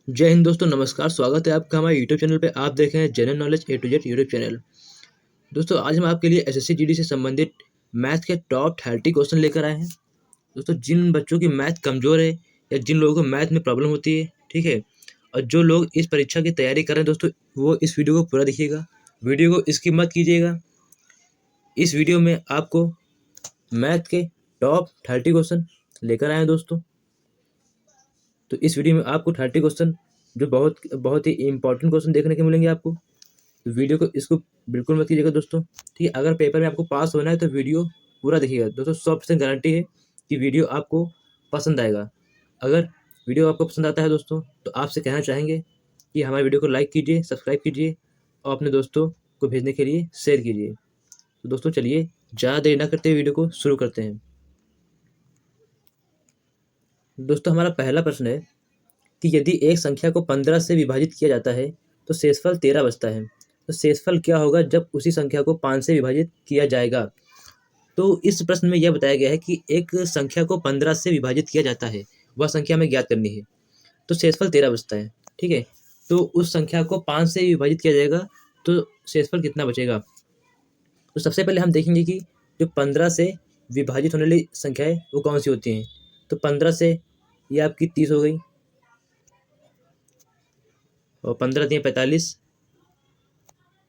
जय हिंद दोस्तों, नमस्कार। स्वागत है आपका हमारे यूट्यूब चैनल पे। आप देख रहे हैं general knowledge A to Z YouTube channel. दोस्तों, आज हम आपके लिए एसएससी जीडी से संबंधित मैथ के टॉप 30 क्वेश्चन लेकर आए हैं। दोस्तों, जिन बच्चों की मैथ कमज़ोर है या जिन लोगों को मैथ में प्रॉब्लम होती है, ठीक है, और जो लोग इस परीक्षा की तैयारी कर रहे हैं दोस्तों, वो इस वीडियो को पूरा देखिएगा। वीडियो को स्किप मत कीजिएगा। इस वीडियो में आपको मैथ के टॉप 30 क्वेश्चन लेकर आए हैं दोस्तों। तो इस वीडियो में आपको 30 क्वेश्चन जो बहुत बहुत ही इंपॉर्टेंट क्वेश्चन देखने को मिलेंगे आपको। तो वीडियो को इसको बिल्कुल मत कीजिएगा दोस्तों, ठीक है। अगर पेपर में आपको पास होना है तो वीडियो पूरा देखिएगा दोस्तों। 100% गारंटी है कि वीडियो आपको पसंद आएगा। अगर वीडियो आपको पसंद आता है दोस्तों, तो आपसे कहना चाहेंगे कि हमारे वीडियो को लाइक कीजिए, सब्सक्राइब कीजिए और अपने दोस्तों को भेजने के लिए शेयर कीजिए। तो दोस्तों, चलिए ज़्यादा देर ना करते हुए वीडियो को शुरू करते हैं। दोस्तों, हमारा पहला प्रश्न है कि यदि एक संख्या को 15 से विभाजित किया जाता है तो शेषफल 13 बचता है। तो शेषफल क्या होगा जब उसी संख्या को 5 से विभाजित किया जाएगा। तो इस प्रश्न में यह बताया गया है कि एक संख्या को 15 से विभाजित किया जाता है, वह संख्या हमें ज्ञात करनी है। तो शेषफल 13 बचता है, ठीक है। तो उस संख्या को 5 से विभाजित किया जाएगा तो शेषफल कितना बचेगा। तो सबसे पहले हम देखेंगे कि जो 15 से विभाजित होने वाली संख्याएं वो कौन सी होती हैं। तो 15 से ये आपकी 30 हो गई और 15 दिए 45,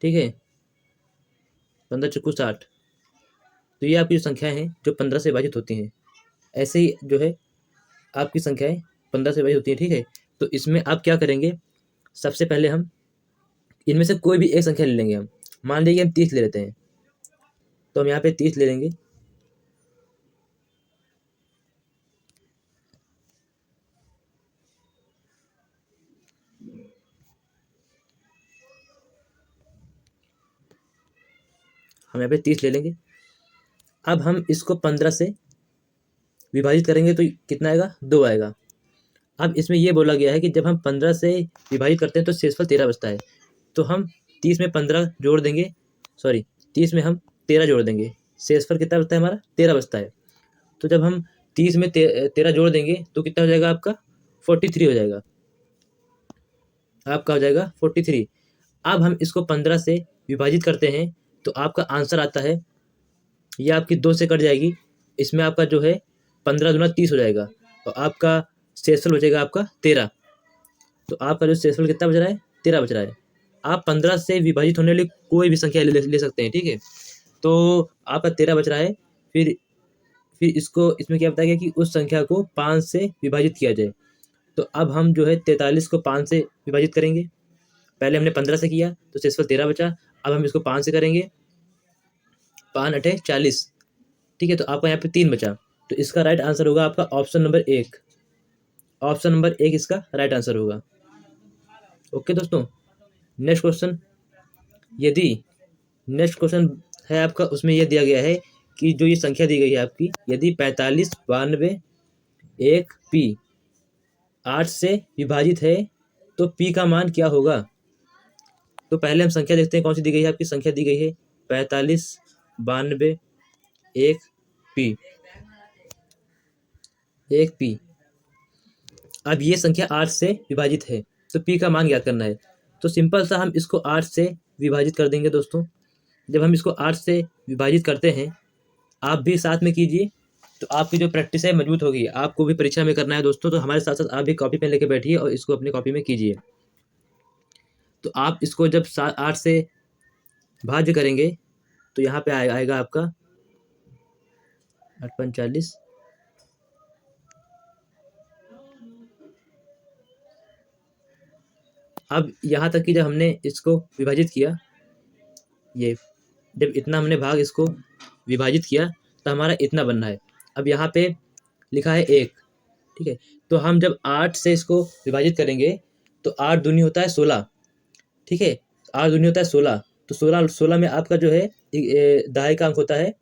ठीक है। 15 चुकू 60। तो ये आपकी जो संख्याएं हैं जो 15 से विभाजित होती हैं। ऐसे ही जो है आपकी संख्याएं 15 से विभाजित होती हैं, ठीक है। तो इसमें आप क्या करेंगे, सबसे पहले हम इनमें से कोई भी एक संख्या ले लेंगे। हम मान लीजिए हम 30 ले लेते हैं, तो हम यहाँ पे 30 ले लेंगे। हम यहाँ पे 30 ले लेंगे। अब हम इसको 15 से विभाजित करेंगे तो कितना आएगा, 2 आएगा। अब इसमें यह बोला गया है कि जब हम 15 से विभाजित करते हैं तो शेषफल 13 बचता है। तो हम 30 में 15 जोड़ देंगे, सॉरी 30 में हम 13 जोड़ देंगे, शेषफल कितना बचता है हमारा, 13 बचता है। तो जब हम 30 में 13 जोड़ देंगे तो कितना हो जाएगा आपका, 43 हो जाएगा। आपका हो जाएगा 43। अब हम इसको 15 से विभाजित करते हैं तो आपका आंसर आता है, ये आपकी 2 से कट जाएगी। इसमें आपका जो है 15 दूना 30 हो जाएगा और आपका शेषफल बचेगा आपका 13। तो आपका जो शेषफल कितना बच रहा है, 13 बच रहा है। आप 15 से विभाजित होने वाली कोई भी संख्या ले सकते हैं, ठीक है। तो आपका 13 बच रहा है। फिर इसको इसमें क्या बताया गया कि उस संख्या को 5 से विभाजित किया जाए। तो अब हम जो है 43 को 5 से विभाजित करेंगे। पहले हमने 15 से किया तो शेषफल 13 बचा। अब हम इसको 5 से करेंगे, 5 अठे 40, ठीक है। तो आपका यहाँ पे 3 बचा। तो इसका राइट आंसर होगा आपका ऑप्शन नंबर 1। ऑप्शन नंबर 1 इसका राइट आंसर होगा। ओके दोस्तों, नेक्स्ट क्वेश्चन। यदि नेक्स्ट क्वेश्चन है आपका, उसमें यह दिया गया है कि जो ये संख्या दी गई है आपकी, यदि 45, 92, 1 पी 8 से विभाजित है तो पी का मान क्या होगा। तो पहले हम संख्या देखते हैं कौन सी दी गई है आपकी। संख्या दी गई है 45, 92, 1 पी, 1 पी। अब ये संख्या 8 से विभाजित है तो पी का मान ज्ञात करना है। तो सिंपल सा हम इसको 8 से विभाजित कर देंगे दोस्तों। जब हम इसको 8 से विभाजित करते हैं, आप भी साथ में कीजिए तो आपकी जो प्रैक्टिस है मजबूत होगी। आपको भी परीक्षा में करना है दोस्तों, तो हमारे साथ साथ आप भी कॉपी पेन लेके बैठिए और इसको अपनी कॉपी में कीजिए। तो आप इसको जब 8 से भाज्य करेंगे तो यहाँ पे आएगा आपका 8 × 45। अब यहाँ तक कि जब हमने इसको विभाजित किया, ये जब इतना हमने भाग इसको विभाजित किया तो हमारा इतना बनना है। अब यहाँ पे लिखा है 1, ठीक है। तो हम जब 8 से इसको विभाजित करेंगे तो 8 दूनी होता है 16, ठीक है। 8 दूनी होता है 16। तो 16 में आपका जो है दहाई का अंक होता है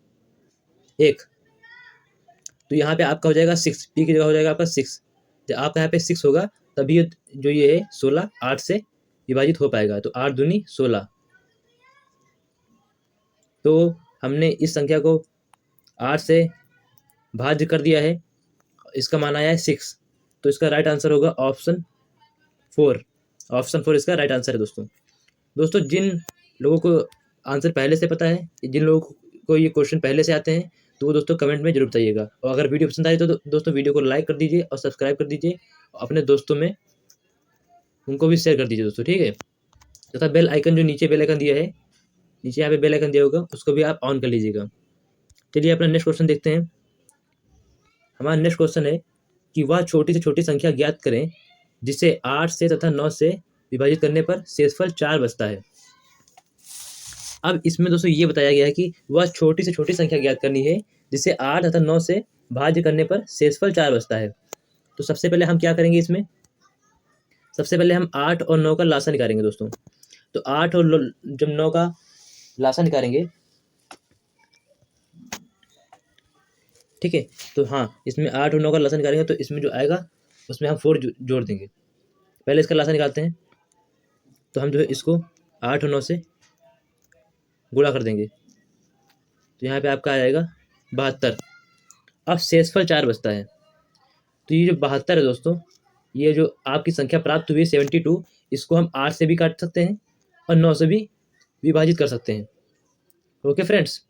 1। तो यहाँ पे आपका हो जाएगा 6, पी की जगह हो जाएगा आपका 6। जब आपका यहाँ पे 6 होगा तभी जो ये है 16 8 से विभाजित हो पाएगा। तो 8 दूनी 16। तो हमने इस संख्या को 8 से भाज्य कर दिया है, इसका मान आया है 6। तो इसका राइट आंसर होगा ऑप्शन 4, ऑप्शन 4 इसका राइट आंसर है दोस्तों जिन लोगों को आंसर पहले से पता है, जिन लोगों को ये क्वेश्चन पहले से आते हैं, तो वो दोस्तों कमेंट में जरूर बताइएगा। और अगर वीडियो पसंद आई तो दोस्तों वीडियो को लाइक कर दीजिए और सब्सक्राइब कर दीजिए, अपने दोस्तों में उनको भी शेयर कर दीजिए दोस्तों, ठीक है। तथा बेल आइकन, जो नीचे बेल आइकन दिया है, नीचे यहाँ पे बेल आइकन दिया होगा, उसको भी आप ऑन कर लीजिएगा। चलिए अपना नेक्स्ट क्वेश्चन देखते हैं। हमारा नेक्स्ट क्वेश्चन है कि वह छोटी से छोटी संख्या ज्ञात करें जिसे 8 से तथा 9 से विभाजित करने पर शेषफल 4 बचता है। अब इसमें दोस्तों ये बताया गया है कि वह छोटी से छोटी संख्या ज्ञात करनी है जिसे 8 तथा 9 से भाज्य करने पर शेषफल 4 बचता है। तो सबसे पहले हम क्या करेंगे इसमें, सबसे पहले हम 8 और 9 का लासा निकालेंगे दोस्तों। तो 8 और जब 9 का लासा निकालेंगे, ठीक है, तो हाँ इसमें 8 और 9 का लासा निकालेंगे तो इसमें जो आएगा उसमें हम 4 जोड़ देंगे। पहले इसका लासा निकालते हैं, तो हम जो है इसको 8 और 9 से गुणा कर देंगे, तो यहाँ पे आपका आ जाएगा 72। अब शेषफल 4 बचता है। तो ये जो 72 है दोस्तों, ये जो आपकी संख्या प्राप्त हुई है 72, इसको हम 8 से भी काट सकते हैं और 9 से भी विभाजित कर सकते हैं। ओके फ्रेंड्स,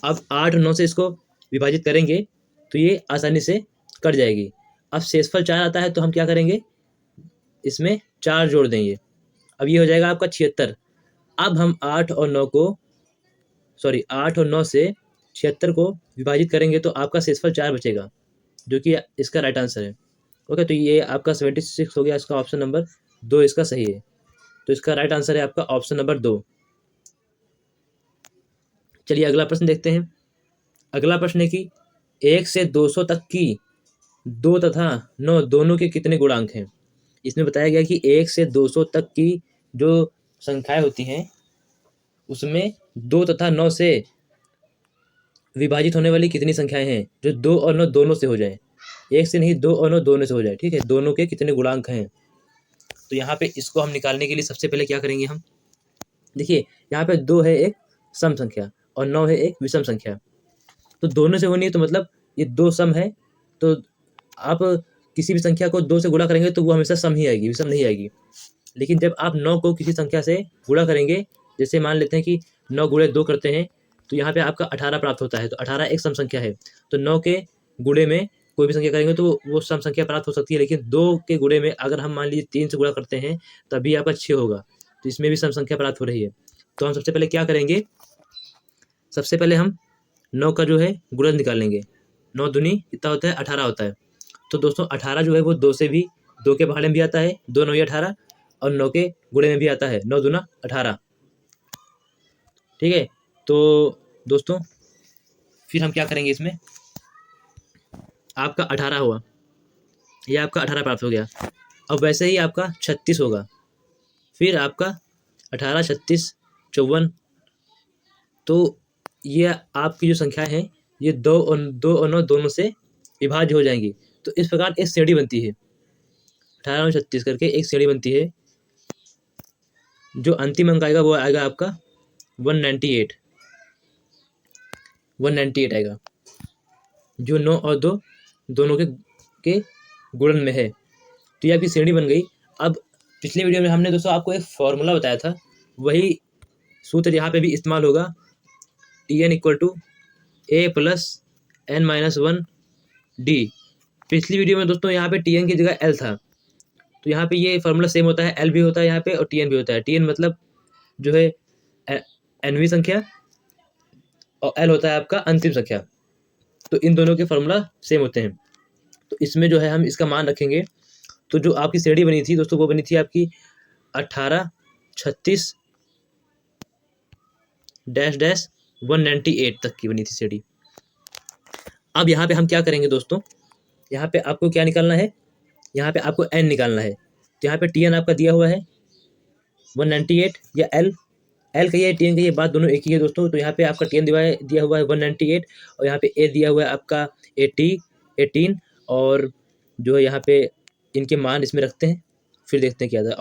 अब 8 और 9 से इसको विभाजित करेंगे तो ये आसानी से कट जाएगी। अब शेषफल 4 आता है तो हम क्या करेंगे, इसमें 4 जोड़ देंगे, अब ये हो जाएगा आपका 76। अब हम 8 और 9 से 76 को विभाजित करेंगे तो आपका शेषफल 4 बचेगा, जो कि इसका राइट आंसर है। ओके, तो ये आपका 76 हो गया, इसका ऑप्शन नंबर 2 इसका सही है। तो इसका राइट आंसर है आपका ऑप्शन नंबर 2। चलिए अगला प्रश्न देखते हैं। अगला प्रश्न है कि 1 से 200 तक की 2 तथा 9 दोनों के कितने गुणांक हैं। इसमें बताया गया कि 1 से 200 तक की जो संख्याएं होती हैं उसमें 2 तथा 9 से विभाजित होने वाली कितनी संख्याएं हैं जो 2 और 9 दोनों से हो जाए। 1 से नहीं, 2 और 9 दोनों से हो जाए, ठीक है। दोनों के कितने गुणांक हैं, तो यहाँ पे इसको हम निकालने के लिए सबसे पहले क्या करेंगे हम, देखिए यहाँ पे 2 है एक सम संख्या और 9 है एक विषम संख्या, तो दोनों से होनी है, तो मतलब ये 2 सम है, तो आप किसी भी संख्या को 2 से गुणा करेंगे तो वो हमेशा सम ही आएगी, विषम नहीं आएगी। लेकिन जब आप 9 को किसी संख्या से गुणा करेंगे, जैसे मान लेते हैं कि 9 गुणे 2 करते हैं, तो यहाँ पे आपका 18 प्राप्त होता है। तो 18 एक सम संख्या है, तो 9 के गुणे में कोई भी संख्या करेंगे तो वो सम संख्या प्राप्त हो सकती है। लेकिन 2 के गुणे में अगर हम मान लीजिए 3 से गुणा करते हैं तभी आपका 6 होगा, तो इसमें भी सम संख्या प्राप्त हो रही है। तो हम सबसे पहले क्या करेंगे, सबसे पहले हम 9 का जो है गुणज निकालेंगे। 9 दूनी कितना होता है, 18 होता है। तो दोस्तों 18 जो है वो 2 से भी, 2 के भाड़े में भी आता है, 2 9 18, और 9 के गुणे में भी आता है, 9 दूना 18, ठीक है। तो दोस्तों फिर हम क्या करेंगे, इसमें आपका 18 हुआ, यह आपका 18 प्राप्त हो गया। अब वैसे ही आपका 36 होगा, फिर आपका 18 36 54, तो ये आपकी जो संख्या है ये 2 और 9 दोनों से विभाज्य हो जाएंगी। तो इस प्रकार एक श्रेणी बनती है, 18 और 36 करके एक श्रेणी बनती है। जो अंतिम अंक आएगा वो आएगा आपका 198 आएगा, जो 9 और 2 दोनों के गुणन में है। तो ये आपकी श्रेणी बन गई। अब पिछले वीडियो में हमने दोस्तों आपको एक फॉर्मूला बताया था, वही सूत्र यहाँ पे भी इस्तेमाल होगा, Tn = a + n-1 d। पिछली वीडियो में दोस्तों यहाँ पे Tn की जगह L था, तो यहाँ पे ये फॉर्मूला सेम होता है, L भी होता है यहाँ पे और Tn भी होता है। Tn मतलब जो है nवीं संख्या और L होता है आपका अंतिम संख्या, तो इन दोनों के फॉर्मूला सेम होते हैं। तो इसमें जो है हम इसका मान रखेंगे। तो जो आपकी श्रेणी बनी थी दोस्तों वो बनी थी आपकी 18 36 -198 तक की बनी थी श्रेणी। अब यहाँ पे हम क्या करेंगे दोस्तों, यहाँ पे आपको क्या निकालना है, यहाँ पे आपको n निकालना है। तो यहाँ पे Tn आपका दिया हुआ है 198 या L कहिए Tn कहिए, बात दोनों एक ही है दोस्तों। तो यहाँ पे आपका Tn दिया हुआ है 198 और यहाँ पे A दिया हुआ है आपका 18 और जो है यहाँ पे इनके मान इसमें रखते हैं, फिर देखते हैं क्या आता है।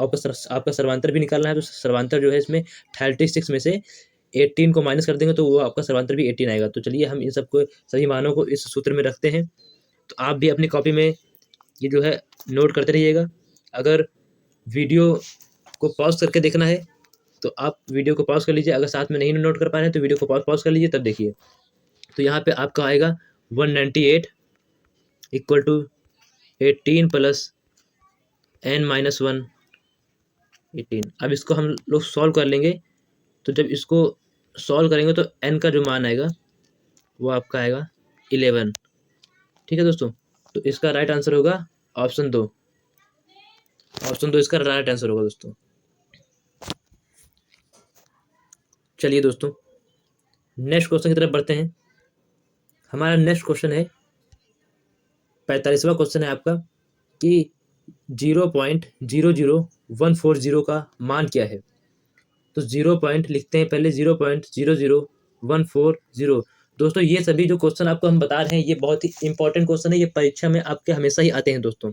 आपका सर्वांतर भी निकालना है, तो सर्वांतर जो है इसमें 36 में से 18 को माइनस कर देंगे तो वो आपका सर्वांतर भी 18 आएगा। तो चलिए हम इन सबको सभी मानों को इस सूत्र में रखते हैं। तो आप भी अपनी कॉपी में ये जो है नोट करते रहिएगा। अगर वीडियो को पॉज करके देखना है तो आप वीडियो को पॉज कर लीजिए, अगर साथ में नहीं नोट कर पा रहे हैं तो वीडियो को पॉज कर लीजिए, तब देखिए। तो यहाँ पे आपका आएगा 198 इक्वल टू 18 प्लस n-1 18। अब इसको हम लोग सॉल्व कर लेंगे। तो जब इसको सॉल्व करेंगे तो n का जो मान आएगा वो आपका आएगा 11। ठीक है दोस्तों, तो इसका राइट आंसर होगा ऑप्शन 2। ऑप्शन 2 इसका राइट आंसर होगा दोस्तों। चलिए दोस्तों नेक्स्ट क्वेश्चन की तरफ बढ़ते हैं। हमारा नेक्स्ट क्वेश्चन है 45वां क्वेश्चन है आपका कि 0.00140 का मान क्या है। तो 0 पॉइंट लिखते हैं पहले, 0.00140। दोस्तों ये सभी जो क्वेश्चन आपको हम बता रहे हैं ये बहुत ही इंपॉर्टेंट क्वेश्चन है, ये परीक्षा में आपके हमेशा ही आते हैं दोस्तों।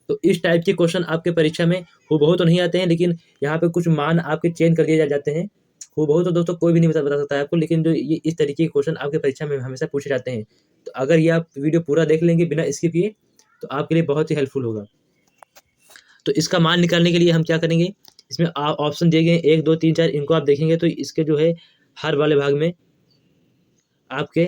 तो इस टाइप के क्वेश्चन आपके परीक्षा में हूबहू तो नहीं आते हैं, लेकिन यहाँ पे कुछ मान आपके चेंज कर दिए जाते हैं। हूबहू तो दोस्तों कोई भी नहीं बता सकता है आपको, लेकिन जो ये इस तरीके के क्वेश्चन आपके परीक्षा में हमेशा पूछे जाते हैं। तो अगर ये आप वीडियो पूरा देख लेंगे बिना स्किप किए तो आपके लिए बहुत ही हेल्पफुल होगा। तो इसका मान निकालने के लिए हम क्या करेंगे, इसमें ऑप्शन दिए गए 1 2 3 4, इनको आप देखेंगे तो इसके जो है हर वाले भाग में आपके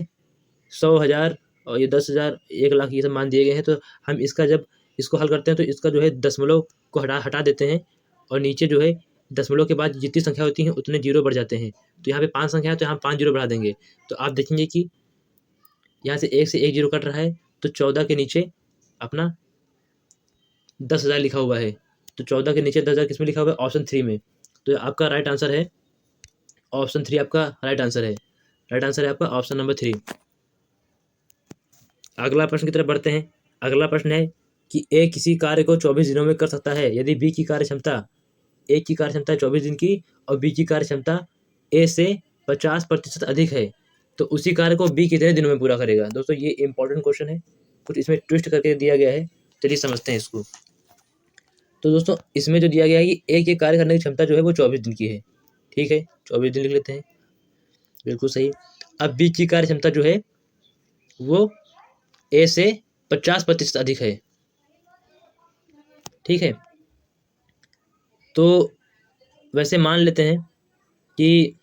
100 1000 और ये 10,000 1 लाख ये सब मान दिए गए हैं। तो हम इसका जब इसको हल करते हैं तो इसका जो है दशमलव को हटा देते हैं और नीचे जो है दशमलव के बाद जितनी संख्या होती है उतने जीरो बढ़ जाते हैं। तो यहाँ पे 5 संख्या है तो यहाँ 5 जीरो बढ़ा देंगे। तो आप देखेंगे कि यहाँ से 1 जीरो कट रहा है, तो 14 के नीचे अपना 10,000 लिखा हुआ है। तो 14 के नीचे 10,000 किस में लिखा हुआ है, ऑप्शन 3 में। तो आपका राइट आंसर है ऑप्शन 3, आपका राइट आंसर है। राइट आंसर है आपका ऑप्शन नंबर 3। अगला प्रश्न की तरफ बढ़ते हैं। अगला प्रश्न है कि ए किसी कार्य को 24 दिनों में कर सकता है यदि बी की कार्य क्षमता, ए की कार्य क्षमता 24 दिन की और बी की कार्य क्षमता ए से 50% अधिक है, तो उसी कार्य को बी कितने दिनों में पूरा करेगा। दोस्तों ये इंपॉर्टेंट क्वेश्चन है, कुछ इसमें ट्विस्ट करके दिया गया है, चलिए समझते हैं इसको। तो दोस्तों इसमें जो दिया गया है कि ए के कार्य करने की क्षमता जो है वो 24 दिन की है। ठीक है, 24 दिन लिख लेते हैं, बिल्कुल सही। अब बी की कार्य क्षमता जो है वो ए से 50% अधिक है। ठीक है, तो वैसे मान लेते हैं कि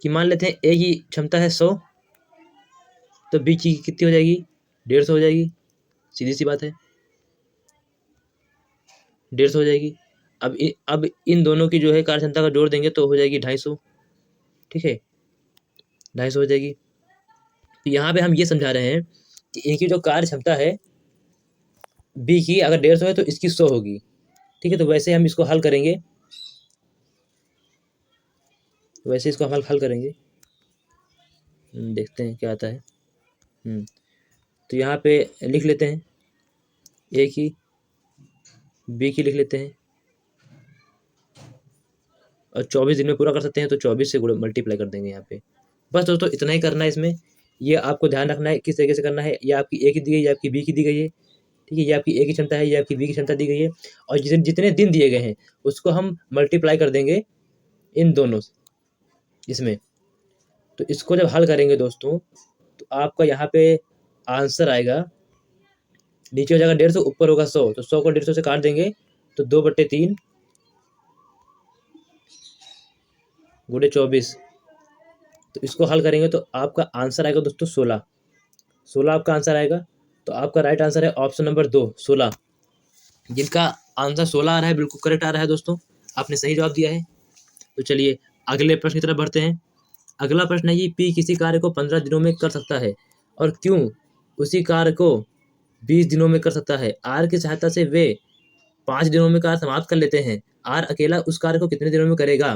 मान लेते हैं ए की क्षमता है 100, तो बी की कितनी हो जाएगी, 150 हो जाएगी। सीधी सी बात है, 150 हो जाएगी। अब इन दोनों की जो है कार्य क्षमता का जोड़ देंगे तो हो जाएगी 250। ठीक है, 250 हो जाएगी। तो यहाँ पे हम ये समझा रहे हैं कि इनकी जो कार्य क्षमता है बी की अगर 150 है तो इसकी 100 होगी। ठीक है, तो वैसे हम इसको हल करेंगे, वैसे इसको हम हल करेंगे, देखते हैं क्या आता है। तो यहाँ पे लिख लेते हैं ए की, बी की लिख लेते हैं और 24 दिन में पूरा कर सकते हैं तो 24 से मल्टीप्लाई कर देंगे यहाँ पे। बस दोस्तों इतना ही करना है इसमें। ये आपको ध्यान रखना है किस तरीके से करना है। ये आपकी ए की दी गई है, ये आपकी बी की दी गई है। ठीक है, ये आपकी ए की क्षमता है, ये आपकी बी की क्षमता दी गई है, और जितने दिन दिए गए हैं उसको हम मल्टीप्लाई कर देंगे इन दोनों इसमें। तो इसको जब हल करेंगे दोस्तों तो आपका यहाँ पे आंसर आएगा, नीचे हो जाएगा 150, ऊपर होगा 100, तो 100 को 150 से काट देंगे तो 2/3 गुणे 24। तो इसको हल करेंगे तो आपका आंसर आएगा दोस्तों 16 आपका आंसर आएगा। तो आपका राइट आंसर है ऑप्शन नंबर 2 16। जिनका आंसर 16 आ रहा है बिल्कुल करेक्ट आ रहा है दोस्तों, आपने सही जवाब दिया है। तो चलिए अगले प्रश्न की तरफ बढ़ते हैं। अगला प्रश्न है ये पी किसी कार्य को 15 दिनों में कर सकता है और क्यों उसी कार्य को 20 दिनों में कर सकता है। आर की सहायता से वे 5 दिनों में कार्य समाप्त कर लेते हैं। आर अकेला उस कार्य को कितने दिनों में करेगा।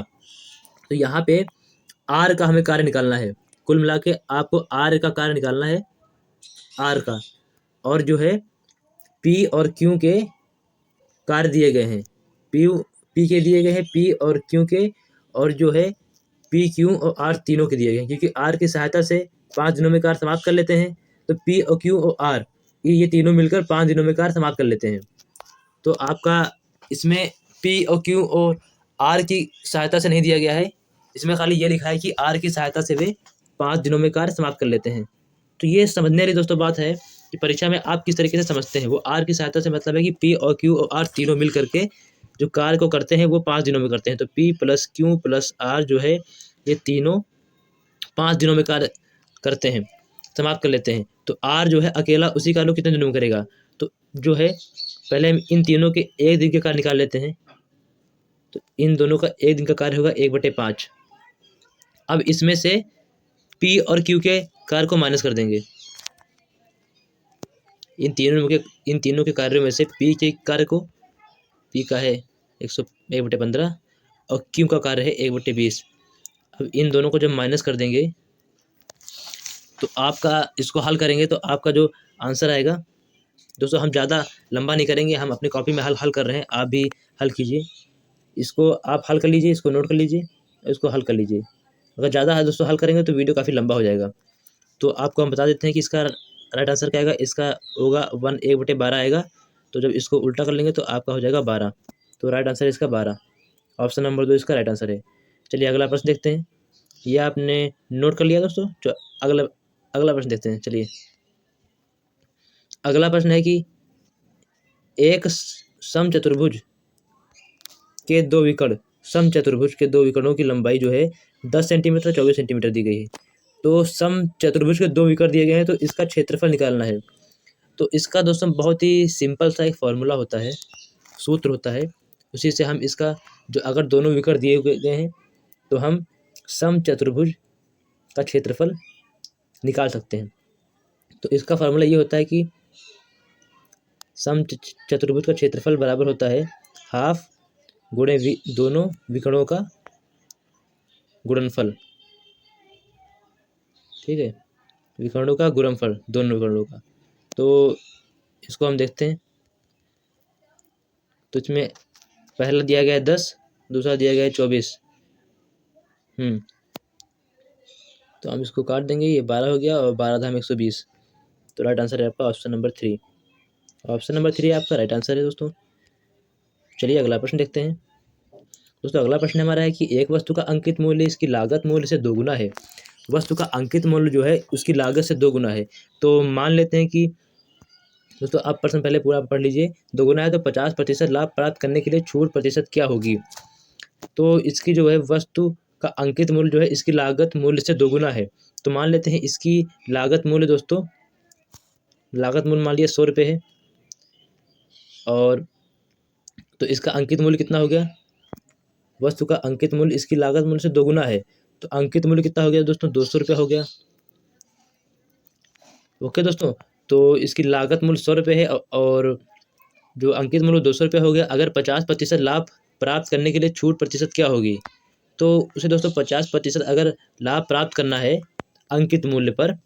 तो यहाँ पे आर का हमें कार्य निकालना है। कुल मिला के आपको आर का कार्य निकालना है, आर का, और जो है पी और क्यू के कार्य दिए गए हैं। पी के दिए गए हैं, पी और क्यू के, और जो है पी क्यू और आर तीनों के दिए गए हैं। क्योंकि आर की सहायता से 5 दिनों में कार्य समाप्त कर लेते हैं, तो पी और क्यू और आर ये तीनों मिलकर 5 दिनों में कार्य समाप्त कर लेते हैं। तो आपका इसमें पी और क्यू और आर की सहायता से नहीं दिया गया है, इसमें खाली ये लिखा है कि आर की सहायता से वे 5 दिनों में कार्य समाप्त कर लेते हैं। तो ये समझने वाली दोस्तों बात है कि परीक्षा में आप किस तरीके से समझते हैं। वो आर की सहायता से मतलब है कि पी और क्यू और आर तीनों मिल करके जो कार्य को करते हैं वो 5 दिनों में करते हैं। तो P plus Q plus R जो है ये तीनों 5 दिनों में कार्य करते हैं, समाप्त कर लेते हैं। तो आर जो है अकेला उसी कार्य को कितने दिनों में करेगा। तो जो है पहले हम इन तीनों के एक दिन के कार्य निकाल लेते हैं। तो इन दोनों का एक दिन का कार्य होगा 1/5। अब इसमें से पी और क्यू के कार्य को माइनस कर देंगे। इन तीनों के कार्यों में से पी के कार्य को, पी का है 1/15 और क्यू का कार्य है 1/20। अब इन दोनों को जब माइनस कर देंगे तो आपका इसको हल करेंगे तो आपका जो आंसर आएगा दोस्तों, हम ज़्यादा लंबा नहीं करेंगे, हम अपनी कॉपी में हल कर रहे हैं, आप भी हल कीजिए। इसको आप हल कर लीजिए, इसको नोट कर लीजिए, इसको हल कर लीजिए। अगर ज़्यादा दोस्तों हल करेंगे तो वीडियो काफ़ी लंबा हो जाएगा। तो आपको हम बता देते हैं कि इसका राइट आंसर क्या आएगा। इसका होगा 1/12 आएगा। तो जब इसको उल्टा कर लेंगे तो आपका हो जाएगा 12। तो राइट आंसर इसका 12, ऑप्शन नंबर 2 इसका राइट आंसर है। चलिए अगला प्रश्न देखते हैं। ये आपने नोट कर लिया दोस्तों। जो अगला प्रश्न देखते हैं। चलिए अगला प्रश्न है कि एक समचतुर्भुज के दो विकर्णों की लंबाई जो है 10 सेंटीमीटर 24 सेंटीमीटर दी गई है। तो समचतुर्भुज के दो विकर्ण दिए गए हैं तो इसका क्षेत्रफल निकालना है। तो इसका दोस्तों बहुत ही सिंपल सा एक फॉर्मूला होता है, सूत्र होता है। उसी से हम इसका जो अगर दोनों विकर्ण दिए गए हैं तो हम समचतुर्भुज का क्षेत्रफल निकाल सकते हैं। तो इसका फार्मूला ये होता है कि समचतुर्भुज का क्षेत्रफल बराबर होता है हाफ गुणे दोनों विकर्णों का गुणनफल। ठीक है, विकर्णों का गुणनफल दोनों विकर्णों का। तो इसको हम देखते हैं। तो इसमें पहला दिया गया है 10, दूसरा दिया गया है 24। तो हम इसको काट देंगे, ये 12 हो गया और 12 धाम 120। तो राइट आंसर है आपका ऑप्शन नंबर 3। ऑप्शन नंबर 3 आपका राइट आंसर है दोस्तों। चलिए अगला प्रश्न देखते हैं। दोस्तों अगला प्रश्न हमारा है कि एक वस्तु का अंकित मूल्य इसकी लागत मूल्य से 2 गुना है। वस्तु का अंकित मूल्य जो है उसकी लागत से 2 गुना है। तो मान लेते हैं कि दोस्तों आप प्रश्न पहले पूरा पढ़ लीजिए। 2 गुना है तो 50% लाभ प्राप्त करने के लिए छूट प्रतिशत क्या होगी। तो इसकी जो है वस्तु का अंकित मूल्य जो है इसकी लागत मूल्य से 2 गुना है। तो मान लेते हैं इसकी लागत मूल्य दोस्तों, लागत मूल्य मान लिया 100 रुपये है। और तो इसका अंकित मूल्य कितना हो गया, वस्तु का अंकित मूल्य इसकी लागत मूल्य से 2 गुना है। तो अंकित मूल्य कितना हो गया दोस्तों, 200 रुपये हो गया। ओके दोस्तों, तो इसकी लागत मूल्य 100 रुपये है और जो अंकित मूल्य 200 रुपये हो गया। अगर 50% लाभ प्राप्त करने के लिए छूट प्रतिशत क्या होगी। तो उसे दोस्तों 50% अगर लाभ प्राप्त करना है अंकित मूल्य पर,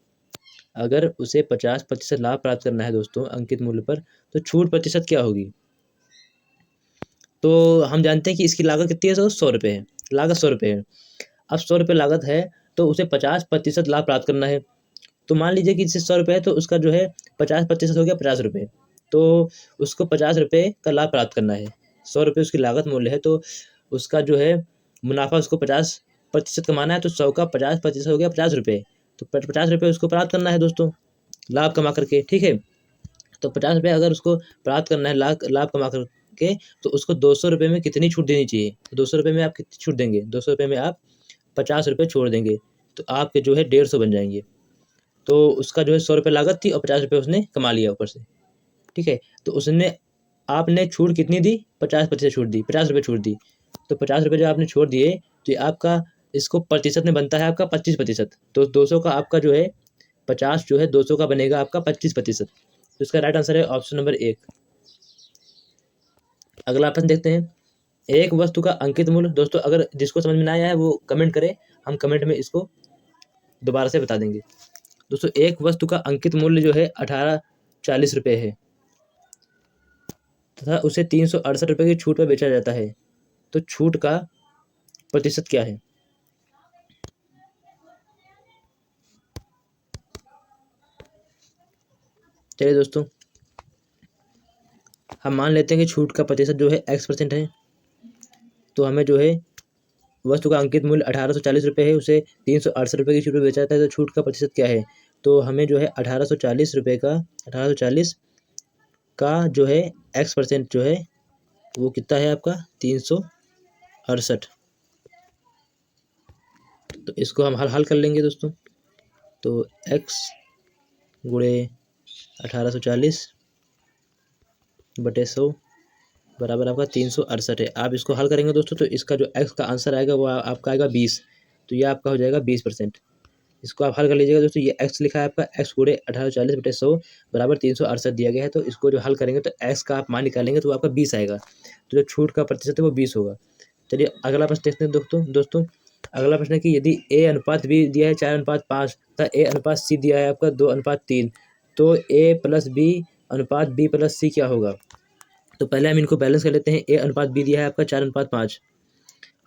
अगर उसे 50% लाभ प्राप्त करना है दोस्तों अंकित मूल्य पर, तो छूट प्रतिशत क्या होगी। तो हम जानते हैं कि इसकी लागत कितनी है, 100 रुपये है, लागत 100 रुपये है। अब 100 रुपये लागत है तो उसे 50% लाभ प्राप्त करना है। तो मान लीजिए कि जैसे 100 रुपये है तो उसका जो है 50% हो गया 50 रुपये। तो उसको 50 रुपये का लाभ प्राप्त करना है। 100 रुपये उसकी लागत मूल्य है तो उसका जो है मुनाफा उसको 50% कमाना है। तो 100 का 50% हो गया 50 रुपये। तो 50 रुपये उसको प्राप्त करना है दोस्तों लाभ कमा करके। ठीक है, तो 50 रुपये अगर उसको प्राप्त करना है लाभ कमा करके, तो उसको 200 रुपये में कितनी छूट देनी चाहिए। तो 200 रुपये में आप कितनी छूट देंगे, 200 रुपये में आप 50 रुपये छोड़ देंगे तो आपके जो है 150 बन जाएंगे। तो उसका जो है 100 रुपये लागत थी और 50 रुपये उसने कमा लिया ऊपर से। ठीक है, तो उसने आपने छूट कितनी दी, 50% छूट दी, 50 रुपये छूट दी। तो 50 रुपये जो आपने छोड़ दिए तो ये आपका इसको प्रतिशत में बनता है आपका 25%। तो 200 का आपका जो है 50 जो है 200 का बनेगा आपका 25%। तो इसका राइट आंसर है ऑप्शन नंबर 1। अगला प्रश्न देखते हैं। एक वस्तु का अंकित मूल्य, दोस्तों अगर जिसको समझ में ना आया है वो कमेंट करे, हम कमेंट में इसको दोबारा से बता देंगे। दोस्तों एक वस्तु का अंकित मूल्य जो है 1840 रुपये है तथा उसे 368 रुपये की छूट पर बेचा जाता है। तो छूट का प्रतिशत क्या है। चलिए दोस्तों हम मान लेते हैं कि छूट का प्रतिशत जो है X% है। तो हमें जो है वस्तु का अंकित मूल्य 1840 रुपये है, उसे 368 रुपये की छूट पर बेचा जाता है। तो छूट का प्रतिशत क्या है। तो हमें जो है 1840 रुपये का 1840 का जो है x% जो है वो कितना है आपका 368। तो इसको हम हल कर लेंगे दोस्तों। तो x गुणे 1840 बटे 100 बराबर आपका 368 है। आप इसको हल करेंगे दोस्तों तो इसका जो x का आंसर आएगा वो आपका आएगा 20। तो ये आपका हो जाएगा 20%। इसको आप हल कर लीजिएगा दोस्तों। ये x लिखा है आपका, x गुणे 1840 बटे 100 बराबर 368 दिया गया है। तो इसको जो हल करेंगे तो x का आप मान निकालेंगे तो आपका 20 आएगा। तो जो छूट का प्रतिशत है वो 20 होगा। चलिए अगला प्रश्न देखते हैं दोस्तों। अगला प्रश्न है कि यदि a अनुपात b दिया है 4:5 तथा a अनुपात c दिया है आपका 2:3, तो a प्लस b अनुपात b प्लस c क्या होगा। तो पहले हम इनको बैलेंस कर लेते हैं। a अनुपात b दिया है आपका 4:5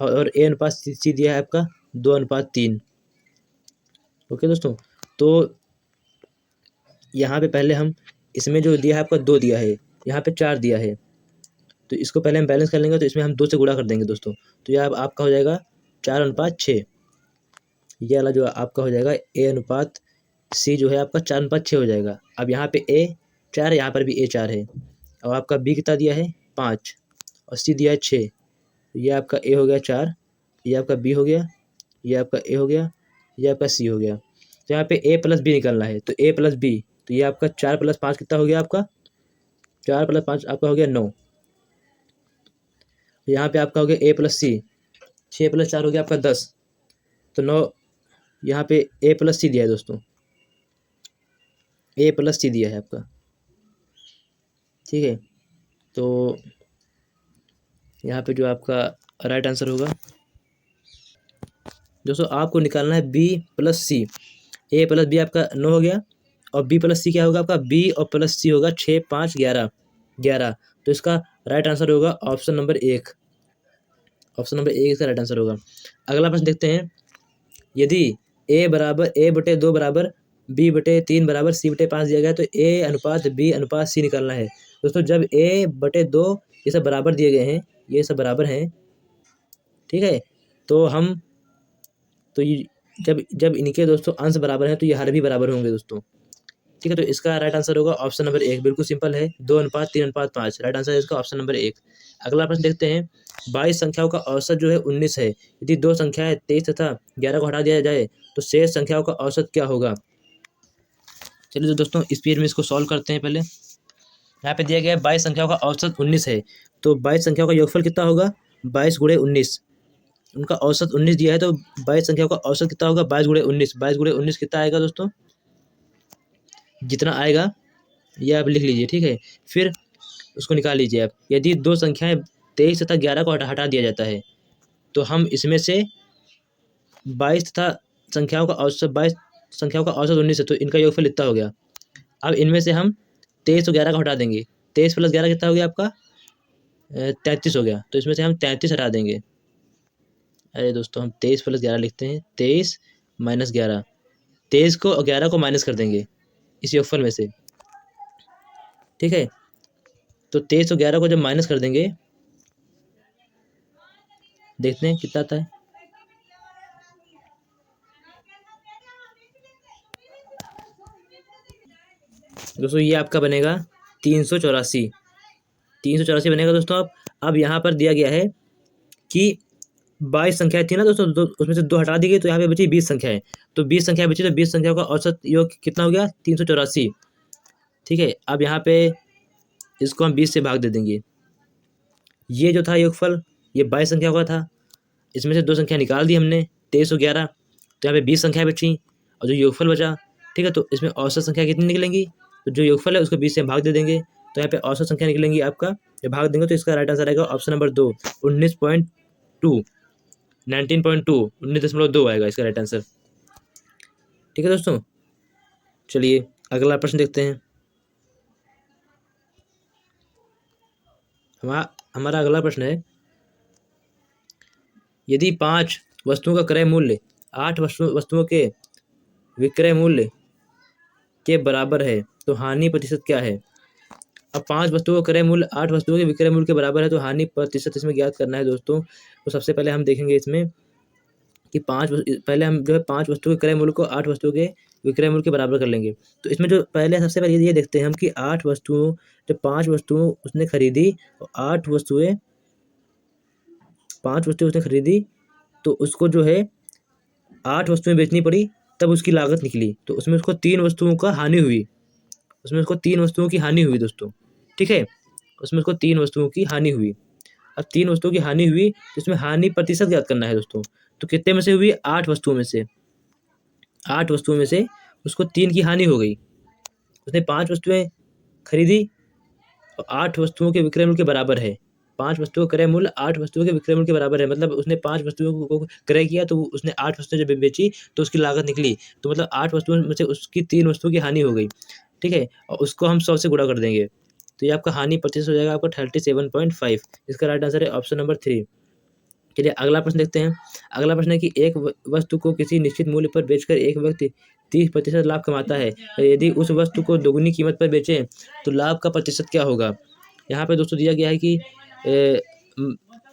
और a अनुपात c दिया है आपका 2:3। ओके दोस्तों, तो यहाँ पे पहले हम इसमें जो दिया है आपका 2 दिया है, यहाँ पे 4 दिया है, तो इसको पहले हम बैलेंस कर लेंगे। तो इसमें हम 2 से गुणा कर देंगे दोस्तों। तो यह आपका हो जाएगा 4:6। ये वाला जो आपका हो जाएगा a अनुपात c जो है आपका 4:6 हो जाएगा। अब यहाँ पे a 4 है, यहाँ पर भी a 4 है। और आपका b कितना दिया है 5 और c दिया है 6। ये आपका a हो गया 4, ये आपका b हो गया, ये आपका a हो गया, ये आपका c हो गया। तो यहाँ पे a प्लस b निकलना है। तो a प्लस b, तो ये आपका 4 + 5 कितना हो गया आपका 4 + 5 आपका हो गया 9। यहाँ पे आपका हो गया a प्लस c, 6 + 4 हो गया आपका 10। तो 9 यहाँ पे a प्लस c दिया है दोस्तों, a प्लस c दिया है आपका। ठीक है, तो यहाँ पे जो आपका राइट आंसर होगा दोस्तों, आपको निकालना है b plus c। a plus b आपका 9 हो गया और b प्लस c क्या होगा आपका, b और प्लस c होगा 6, 5, 11। तो इसका राइट आंसर होगा ऑप्शन नंबर 1। ऑप्शन नंबर 1 इसका राइट आंसर होगा। अगला प्रश्न देखते हैं। यदि a बटे 2 बराबर b बटे 3 बराबर c बटे 5 दिया गया तो a अनुपात b अनुपात c निकालना है। दोस्तों जब a बटे 2 ये सब बराबर दिए गए हैं, ये सब बराबर हैं, ठीक है, तो हम तो जब इनके दोस्तों अंश बराबर हैं तो ये हर भी बराबर होंगे दोस्तों। ठीक है, तो इसका राइट आंसर होगा ऑप्शन नंबर 1। बिल्कुल सिंपल है, 2:3:5 राइट आंसर है इसका ऑप्शन नंबर 1। अगला प्रश्न देखते हैं। 22 संख्याओं का औसत जो है 19 है। यदि 2 संख्याएं 23 तथा 11 को हटा दिया जाए तो शेष संख्याओं का औसत क्या होगा। चलिए तो दोस्तों इस पीरियड में इसको सॉल्व करते हैं। पहले यहाँ पे दिया गया है 22 संख्याओं का औसत 19 है। तो 22 संख्याओं का योगफल कितना होगा 22 × 19। उनका औसत 19 दिया है तो 22 संख्याओं का औसत कितना होगा 22 × 19। 22 × 19 कितना आएगा दोस्तों, जितना आएगा ये आप लिख लीजिए। ठीक है, फिर उसको निकाल लीजिए आप। यदि 2 संख्याएं 23 तथा 11 को हटा दिया जाता है तो हम इसमें से 22 तथा संख्याओं का औसत 22 संख्याओं का औसत 19 है, तो इनका योगफल इतना हो गया। अब इनमें से हम 23 और 11 को हटा देंगे। 23 + 11 कितना हो गया आपका 33 हो गया। तो इसमें से हम 33 हटा देंगे। अरे दोस्तों हम 23 + 11 लिखते हैं, 23 - 11। 23 को और 11 को माइनस कर देंगे इस योगफल में से। ठीक है, तो 23 और 11 को जब माइनस कर देंगे, देखते हैं कितना आता है। दोस्तों ये आपका बनेगा 384। 384 बनेगा दोस्तों। अब यहाँ पर दिया गया है कि 22 संख्याएं थी ना दोस्तों, तो उसमें से 2 हटा दी गई तो यहाँ पे बची 20 संख्याएं। तो 20 संख्याएं बची, तो 20 संख्याओं का औसत योग कितना हो गया 384। ठीक है, अब यहाँ पे इसको हम 20 से भाग दे देंगे। ये जो था योगफल ये 22 संख्या का था, इसमें से 2 संख्या निकाल दी हमने 23 और 11, तो यहाँ पे 20 संख्याएं बची और जो योगफल बचा। ठीक है, तो इसमें औसत संख्या कितनी निकलेंगी, तो जो योगफल है उसको 20 से भाग दे देंगे तो यहाँ पे औसत संख्या निकलेंगी आपका। जब भाग देंगे तो इसका राइट आंसर आएगा ऑप्शन नंबर 2, 19.2 19.2 19.2 आएगा इसका राइट आंसर। ठीक है दोस्तों, चलिए अगला प्रश्न देखते हैं। हमारा अगला प्रश्न है। यदि 5 वस्तुओं का क्रय मूल्य 8 वस्तुओं के विक्रय मूल्य के बराबर है तो हानि प्रतिशत क्या है। अब 5 वस्तुओं का क्रय मूल्य 8 वस्तुओं के विक्रय मूल्य के बराबर है तो हानि प्रतिशत इसमें ज्ञात करना है दोस्तों। तो सबसे पहले हम देखेंगे इसमें कि पहले हम जो है 5 वस्तुओं के क्रय मूल्य को 8 वस्तुओं के विक्रय मूल्य के बराबर कर लेंगे। तो इसमें जो पहले सबसे पहले ये देखते हैं हम कि 8 वस्तुओं, जब 5 वस्तुओं उसने खरीदी और 8 वस्तुएं 5 वस्तुएं उसने खरीदी, तो उसको जो है 8 वस्तुएं बेचनी पड़ी, तब उसकी लागत निकली। तो उसमें उसको 3 वस्तुओं का हानि हुई, उसमें उसको 3 वस्तुओं की हानि हुई दोस्तों, ठीक है। उसमें उसको 3 वस्तुओं की हानि हुई। अब 3 वस्तुओं की हानि हुई तो इसमें हानि प्रतिशत ज्ञात करना है दोस्तों। तो कितने में से हुई? 8 वस्तुओं में से। 8 वस्तुओं में से उसको 3 की हानि हो गई। उसने 5 वस्तुएं खरीदी और 8 वस्तुओं के विक्रय मूल्य के बराबर है। 5 वस्तुओं का क्रय मूल्य 8 वस्तुओं के विक्रय मूल्य के बराबर है। मतलब उसने 5 वस्तुओं को क्रय किया, तो उसने 8 वस्तुएं जब बेची तो उसकी लागत निकली। तो मतलब 8 वस्तुओं में से उसकी 3 वस्तुओं की हानि हो गई, ठीक है। और उसको हम 100 से गुणा कर देंगे, तो ये आपका हानि प्रतिशत हो जाएगा आपका 37.5। इसका राइट आंसर है ऑप्शन नंबर 3। चलिए अगला प्रश्न देखते हैं। अगला प्रश्न है कि एक वस्तु को किसी निश्चित मूल्य पर बेचकर एक व्यक्ति 30% लाभ कमाता है। यदि उस वस्तु को दोगुनी कीमत पर बेचें तो लाभ का प्रतिशत क्या होगा? यहाँ पे दोस्तों दिया गया है कि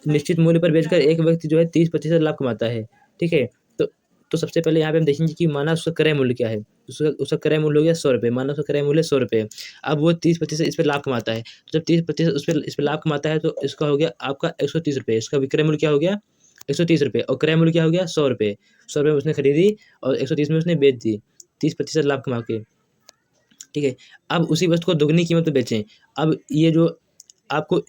निश्चित मूल्य पर बेचकर एक व्यक्ति जो है 30% लाभ कमाता है, ठीक है। तो सबसे पहले यहाँ पे हम देखेंगे कि माना उसका क्रय मूल्य क्या है। उसका क्रय मूल्य हो गया 100 रुपये। माना उसका क्रय मूल्य 100 रुपये। अब वो 30% इस पर लाभ कमाता है। तो जब 30% इस पर लाभ कमाता है तो इसका हो गया आपका 130 रुपये। इसका विक्रय मूल्य क्या हो गया? 130 रुपये। और क्रय मूल्य क्या हो गया? 100 रुपये। 100 रुपये उसने खरीदी और 130 में उसने बेच दी, 30% लाभ कमा के, ठीक है। अब उसी वस्तु को दोगुनी कीमत पर बेचें। अब ये जो आपको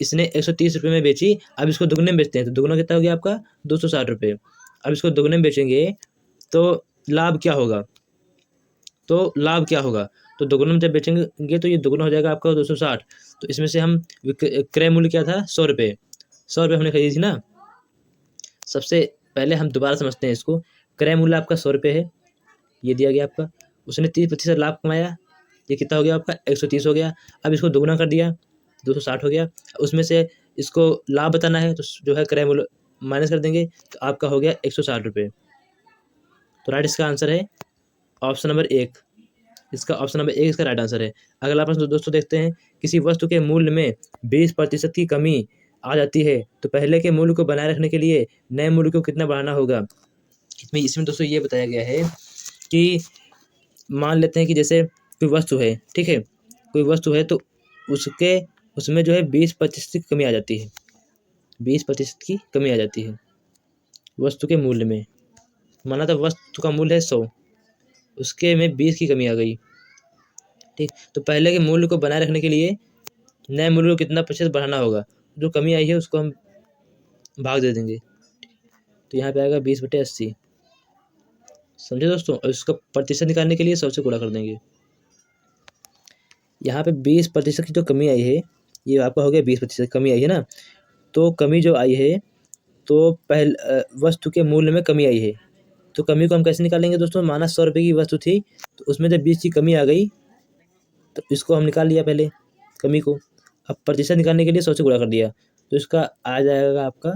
इसने 130 रुपये में बेची, अब इसको दुगने में बेचते हैं, तो दुगना कितना हो गया आपका? 260 रुपये। अब इसको दुगने में बेचेंगे तो लाभ क्या होगा? तो दोगुना में जब बेचेंगे तो ये दोगुना हो जाएगा आपका 260। तो इसमें से हम क्रय मूल्य क्या था? 100 रुपये। 100 रुपये हमने खरीदी थी ना। सबसे पहले हम दोबारा समझते हैं इसको। क्रय मूल्य आपका 100 रुपये है, ये दिया गया आपका। उसने 30% लाभ कमाया, ये कितना हो गया आपका? 130 हो गया। अब इसको दोगुना कर दिया, 260 हो गया। उसमें से इसको लाभ बताना है, तो जो है क्रय मूल्य माइनस कर देंगे, तो आपका हो गया 160 रुपये। तो राइट इसका आंसर है ऑप्शन नंबर 1। इसका ऑप्शन नंबर 1 इसका राइट आंसर है। अगला प्रश्न दोस्तों देखते हैं। किसी वस्तु के मूल्य में 20% की कमी आ जाती है तो पहले के मूल्य को बनाए रखने के लिए नए मूल्य को कितना बढ़ाना होगा? इसमें दोस्तों ये बताया गया है कि मान लेते हैं कि जैसे कोई वस्तु है, ठीक है। कोई वस्तु है तो उसमें जो है 20% की कमी आ जाती है। 20% की कमी आ जाती है वस्तु के मूल्य में। माना था वस्तु का मूल्य है 100, उसके में 20 की कमी आ गई, ठीक। तो पहले के मूल्य को बनाए रखने के लिए नए मूल्य को कितना प्रतिशत बढ़ाना होगा? जो कमी आई है उसको हम भाग दे देंगे, तो यहाँ पे आएगा 20/80। समझे दोस्तों? और इसका प्रतिशत निकालने के लिए 100 से गुणा कर देंगे। यहाँ पे 20% की जो कमी आई है, ये आपका हो गया 20% कमी आई है ना। तो कमी जो आई है, तो वस्तु के मूल्य में कमी आई है, तो कमी को हम कैसे निकालेंगे दोस्तों? माना 100 रुपये की वस्तु थी, तो उसमें जब 20 की कमी आ गई तो इसको हम निकाल लिया पहले कमी को। अब प्रतिशत निकालने के लिए 100 से गुणा कर दिया, तो इसका आ जाएगा आपका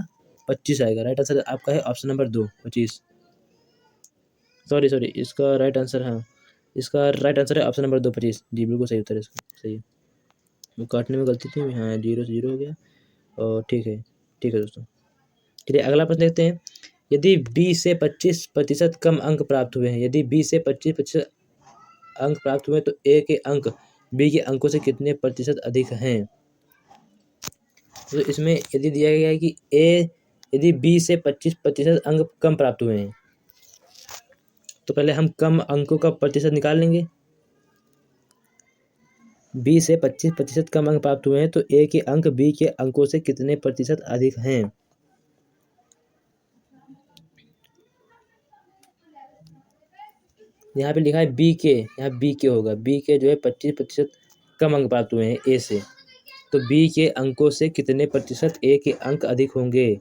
25 आएगा। राइट आंसर आपका है ऑप्शन नंबर 2, 25। सॉरी इसका राइट आंसर, हाँ इसका राइट आंसर है ऑप्शन नंबर 2, 25। जी बिल्कुल सही उत्तर है इसका, सही है। वो काटने में गलती थी, हाँ 0 से 0 हो गया। और ठीक है दोस्तों। चलिए अगला प्रश्न देखते हैं। यदि 20 से 25% कम अंक प्राप्त हुए हैं, यदि 20 से 25% अंक प्राप्त हुए तो ए के अंक बी के अंकों से कितने प्रतिशत अधिक हैं? तो इसमें यदि दिया गया है कि यदि 20 से 25% अंक कम प्राप्त हुए हैं, तो पहले हम कम अंकों का प्रतिशत निकाल लेंगे। 20 से 25% कम अंक प्राप्त हुए हैं तो ए के अंक बी के अंकों से कितने प्रतिशत अधिक हैं? यहाँ पे लिखा है बी के, यहाँ बी के होगा। बी के जो है 25% कम अंक प्राप्त हुए हैं ए से, तो बी के अंकों से कितने प्रतिशत ए के अंक अधिक होंगे?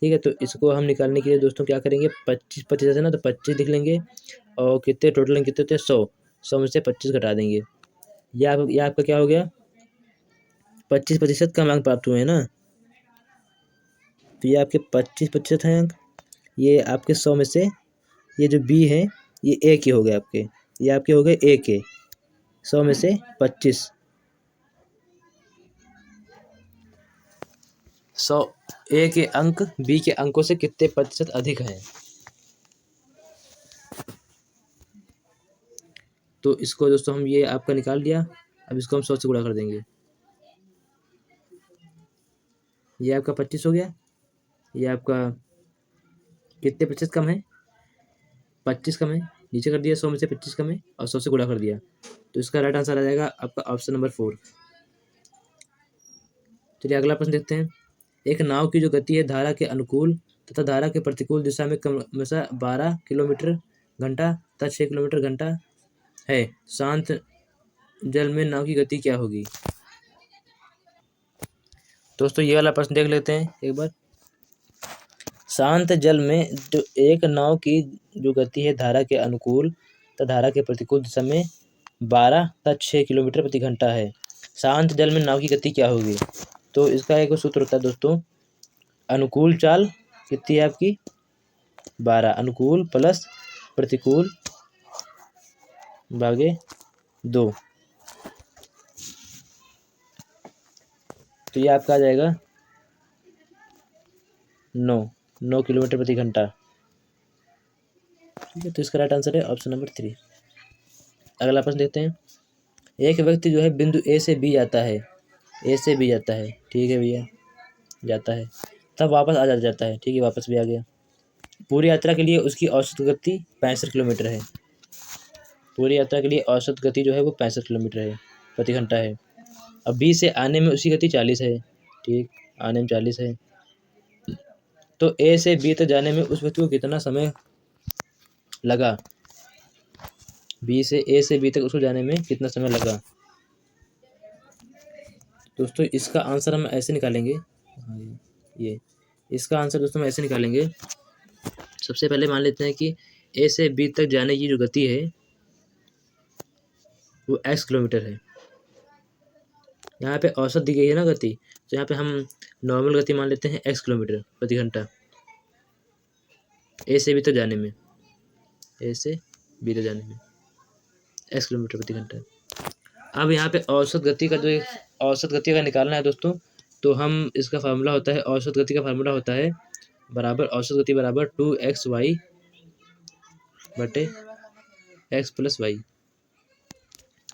ठीक है, तो इसको हम निकालने के लिए दोस्तों क्या करेंगे? 25% है ना, तो 25 लिख लेंगे। और कितने टोटल कितने होते हैं? 100 में से 25 घटा देंगे। यह आपका क्या हो गया? 25% कम अंक प्राप्त हुए हैं ना, तो ये आपके 25% हैं अंक। ये आपके 100 में से ये जो बी है ये ए के हो गए आपके, ये आपके हो गए ए के। 100 में से 25, 100 ए के अंक बी के अंकों से कितने प्रतिशत अधिक हैं? तो इसको दोस्तों हम ये आपका निकाल लिया। अब इसको हम 100 से गुणा कर देंगे। ये आपका 25 हो गया। ये आपका कितने 25 कम है? 25 कम है, नीचे कर दिया 100 में से 25 कम है और 100 से गुणा कर दिया। तो इसका राइट आंसर आ जाएगा आपका ऑप्शन नंबर 4। चलिए अगला प्रश्न देखते हैं। एक नाव की जो गति है धारा के अनुकूल तथा धारा के प्रतिकूल दिशा में क्रमशः 12 किलोमीटर घंटा तथा 6 किलोमीटर घंटा है। शांत जल में नाव की गति क्या होगी? दोस्तों ये वाला प्रश्न देख लेते हैं एक बार। शांत जल में जो एक नाव की जो गति है धारा के अनुकूल तथा धारा के प्रतिकूल दिशा में 12 तथा 6 किलोमीटर प्रति घंटा है। शांत जल में नाव की गति क्या होगी? तो इसका एक सूत्र होता है दोस्तों, अनुकूल चाल कितनी है आपकी? 12, अनुकूल प्लस प्रतिकूल भागे 2, तो ये आपका आ जाएगा 9 किलोमीटर प्रति घंटा। ठीक है, तो इसका राइट आंसर है ऑप्शन नंबर 3। अगला प्रश्न देखते हैं। एक व्यक्ति जो है बिंदु ए से बी जाता है, ए से बी जाता है, ठीक है भैया, जाता है, तब वापस आ जाता है, ठीक है, वापस भी आ गया। पूरी यात्रा के लिए उसकी औसत गति 65 किलोमीटर है। पूरी यात्रा के लिए औसत गति जो है वो 65 किलोमीटर है प्रति घंटा है। अब बी से आने में उसकी गति 40 है, ठीक, आने में 40 है। तो ए से बी तक जाने में उस व्यक्ति को कितना समय लगा? बी से ए से बी तक उसको जाने में कितना समय लगा? दोस्तों इसका आंसर हम ऐसे निकालेंगे, ये इसका आंसर दोस्तों हम ऐसे निकालेंगे। सबसे पहले मान लेते हैं कि ए से बी तक जाने की जो गति है वो x किलोमीटर है। यहाँ पे औसत दी गई है ना गति, तो यहाँ पे हम नॉर्मल गति मान लेते हैं x किलोमीटर प्रति घंटा ए से बी तक जाने में, ए से बी तक जाने में x किलोमीटर प्रति घंटा। अब यहाँ पे औसत गति का जो औसत गति का निकालना है दोस्तों, तो हम इसका फार्मूला होता है, औसत गति का फार्मूला होता है बराबर औसत गति बराबर 2xy बटे x प्लस वाई।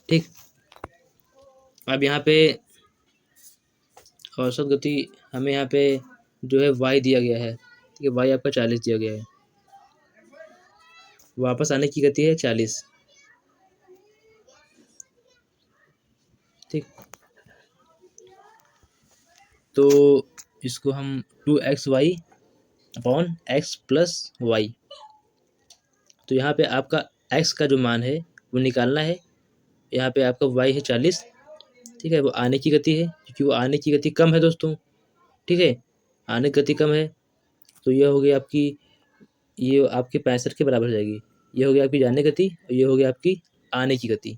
ठीक, अब यहाँ पे औसत गति हमें यहाँ पे जो है y दिया गया है, ठीक है, y आपका 40 दिया गया है, वापस आने की गति है 40, ठीक। तो इसको हम 2xy upon x plus Y, तो यहाँ पे आपका x का जो मान है वो निकालना है। यहाँ पे आपका y है 40, ठीक है, वो आने की गति है, क्योंकि वो आने की गति कम है दोस्तों, ठीक है, आने की गति कम है, तो ये हो गई आपकी, ये आपके 65 के बराबर हो जाएगी। ये हो गया आपकी जाने की गति और ये हो गया आपकी आने की गति।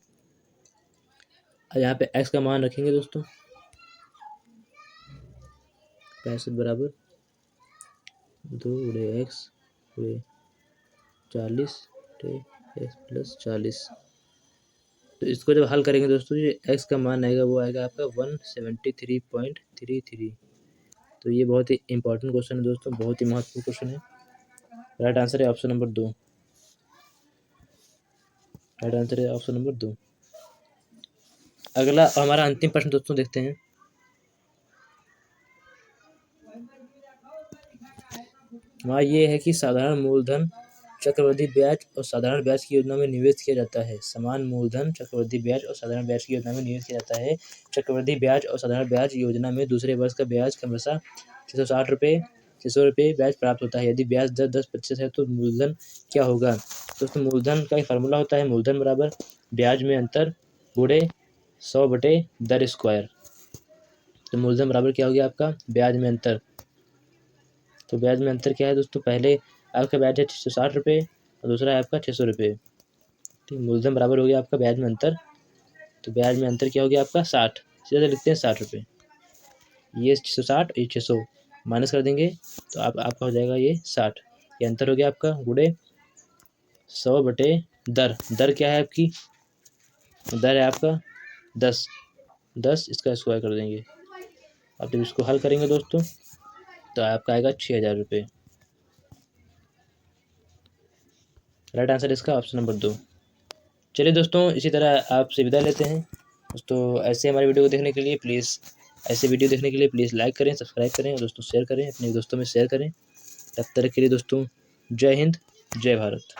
यहाँ पे x का मान रखेंगे दोस्तों, 65 बराबर 2 गुणे x गुणे 40 x प्लस 40। तो इसको जब हल करेंगे दोस्तों, ये x का मान आएगा वो आएगा आपका 173.33। तो ये बहुत ही इंपॉर्टेंट क्वेश्चन है दोस्तों, बहुत ही महत्वपूर्ण क्वेश्चन है। राइट आंसर है ऑप्शन नंबर 2। राइट आंसर है ऑप्शन नंबर 2। अगला हमारा अंतिम प्रश्न दोस्तों देखते हैं। वहाँ ये है कि साधारण मूलधन चक्रवृद्धि ब्याज और साधारण ब्याज की योजना में निवेश किया जाता है। समान मूलधन चक्रवृद्धि ब्याज और साधारण ब्याज की योजना में निवेश किया जाता है। चक्रवृद्धि ब्याज और साधारण ब्याज योजना में दूसरे वर्ष का ब्याज क्रमशः 660 रुपये 600 रुपये ब्याज प्राप्त होता है। यदि ब्याज दर 10% है तो मूलधन क्या होगा? दोस्तों मूलधन का एक फार्मूला होता है, मूलधन बराबर ब्याज में अंतर गुणे 100 बटे दर स्क्वायर। तो मूलधन बराबर क्या हो गया आपका? ब्याज में अंतर। तो ब्याज में अंतर क्या है दोस्तों? पहले आपका ब्याज है 660 रुपये और दूसरा है आपका 600 रुपये, ठीक। मूलधन बराबर हो गया आपका ब्याज में अंतर, तो ब्याज में अंतर क्या हो गया आपका? 60, सीधा लिखते हैं 60 रुपये। ये 660 ये 600 माइनस कर देंगे तो आपका हो जाएगा ये 60। ये अंतर हो गया आपका गुणे 100 बटे दर। दर क्या है आपकी? दर है आपका 10 इसका स्क्वायर कर देंगे। अब जब इसको हल करेंगे दोस्तों तो आपका आएगा 6000 रुपये। राइट आंसर इसका ऑप्शन नंबर 2। चलिए दोस्तों, इसी तरह आपसे विदा लेते हैं दोस्तों। ऐसे हमारी वीडियो को देखने के लिए प्लीज़ ऐसे वीडियो देखने के लिए प्लीज़ लाइक करें, सब्सक्राइब करें और दोस्तों शेयर करें, अपने दोस्तों में शेयर करें। तब तक के लिए दोस्तों, जय हिंद, जय भारत।